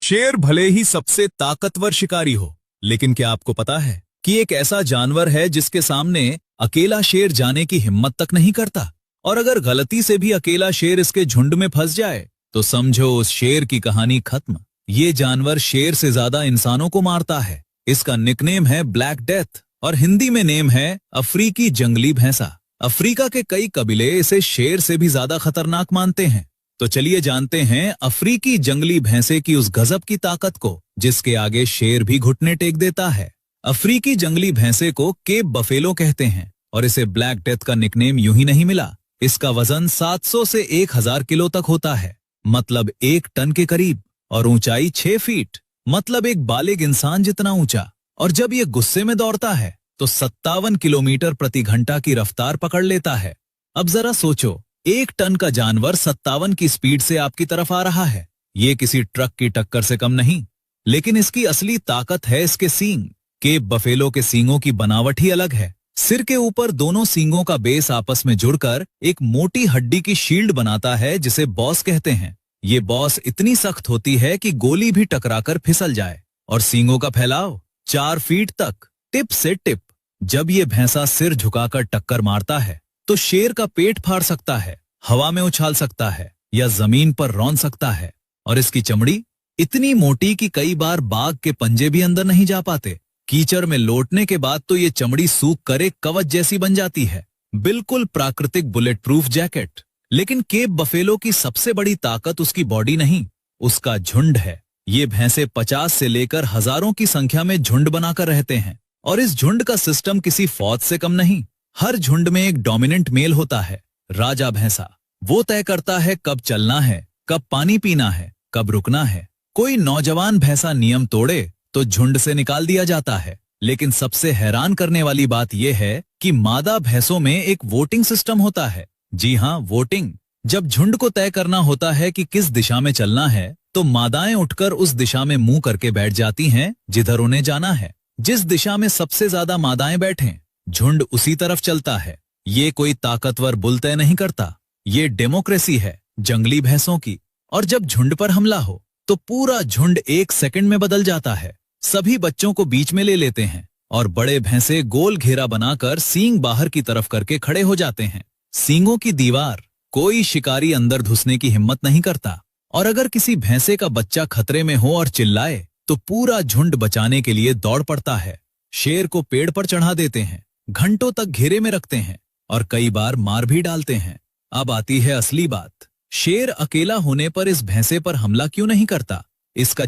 शेर भले ही सबसे ताकतवर शिकारी हो, लेकिन क्या आपको पता है कि एक ऐसा जानवर है जिसके सामने अकेला शेर जाने की हिम्मत तक नहीं करता। और अगर गलती से भी अकेला शेर इसके झुंड में फंस जाए तो समझो उस शेर की कहानी खत्म। ये जानवर शेर से ज्यादा इंसानों को मारता है। इसका निकनेम है ब्लैक डेथ और हिंदी में नेम है अफ्रीकी जंगली भैंसा। अफ्रीका के कई कबीले इसे शेर से भी ज्यादा खतरनाक मानते हैं। तो चलिए जानते हैं अफ्रीकी जंगली भैंसे की उस गजब की ताकत को जिसके आगे शेर भी घुटने टेक देता है। अफ्रीकी जंगली भैंसे को केप बफेलो कहते हैं और इसे ब्लैक डेथ का निकनेम यूं ही नहीं मिला। इसका वजन 700 से 1000 किलो तक होता है, मतलब 1 टन के करीब, और ऊंचाई 6 फीट, मतलब एक बालिग इंसान जितना ऊंचा। और जब ये गुस्से में दौड़ता है तो 57 किलोमीटर प्रति घंटा की रफ्तार पकड़ लेता है। अब जरा सोचो, 1 टन का जानवर 57 की स्पीड से आपकी तरफ आ रहा है। ये किसी ट्रक की टक्कर से कम नहीं। लेकिन इसकी असली ताकत है इसके सींग। केप बफेलो के सींगों की बनावट ही अलग है। सिर के ऊपर दोनों सींगों का बेस आपस में जुड़कर एक मोटी हड्डी की शील्ड बनाता है जिसे बॉस कहते हैं। ये बॉस इतनी सख्त होती है कि गोली भी टकराकर फिसल जाए। और सींगों का फैलाव 4 फीट तक, टिप से टिप। जब ये भैंसा सिर झुकाकर टक्कर मारता है तो शेर का पेट फाड़ सकता है, हवा में उछाल सकता है या जमीन पर रौन सकता है। और इसकी चमड़ी इतनी मोटी कि कई बार बाघ के पंजे भी अंदर नहीं जा पाते। कीचड़ में लौटने के बाद तो ये चमड़ी सूख कर एक कवच जैसी बन जाती है, बिल्कुल प्राकृतिक बुलेट प्रूफ जैकेट। लेकिन केप बफेलो की सबसे बड़ी ताकत उसकी बॉडी नहीं, उसका झुंड है। ये भैंसे 50 से लेकर हजारों की संख्या में झुंड बनाकर रहते हैं और इस झुंड का सिस्टम किसी फौज से कम नहीं। हर झुंड में एक डोमिनेंट मेल होता है, राजा भैंसा। वो तय करता है कब चलना है, कब पानी पीना है, कब रुकना है। कोई नौजवान भैंसा नियम तोड़े तो झुंड से निकाल दिया जाता है। लेकिन सबसे हैरान करने वाली बात यह है कि मादा भैंसों में एक वोटिंग सिस्टम होता है। जी हाँ, वोटिंग। जब झुंड को तय करना होता है कि किस दिशा में चलना है तो मादाएं उठकर उस दिशा में मुंह करके बैठ जाती हैं जिधर उन्हें जाना है। जिस दिशा में सबसे ज्यादा मादाएं बैठें, झुंड उसी तरफ चलता है। ये कोई ताकतवर बुल तय नहीं करता, ये डेमोक्रेसी है जंगली भैंसों की। और जब झुंड पर हमला हो तो पूरा झुंड 1 सेकंड में बदल जाता है। सभी बच्चों को बीच में ले लेते हैं और बड़े भैंसे गोल घेरा बनाकर सींग बाहर की तरफ करके खड़े हो जाते हैं। सींगों की दीवार, कोई शिकारी अंदर घुसने की हिम्मत नहीं करता। और अगर किसी भैंसे का बच्चा खतरे में हो और चिल्लाए तो पूरा झुंड बचाने के लिए दौड़ पड़ता है। शेर को पेड़ पर चढ़ा देते हैं, घंटों तक घेरे में रखते हैं और कई बार मार भी डालते हैं। अब आती है असली बात, शेर अकेला होने पर इस भैंसे पर हमला क्यों नहीं करता? इसका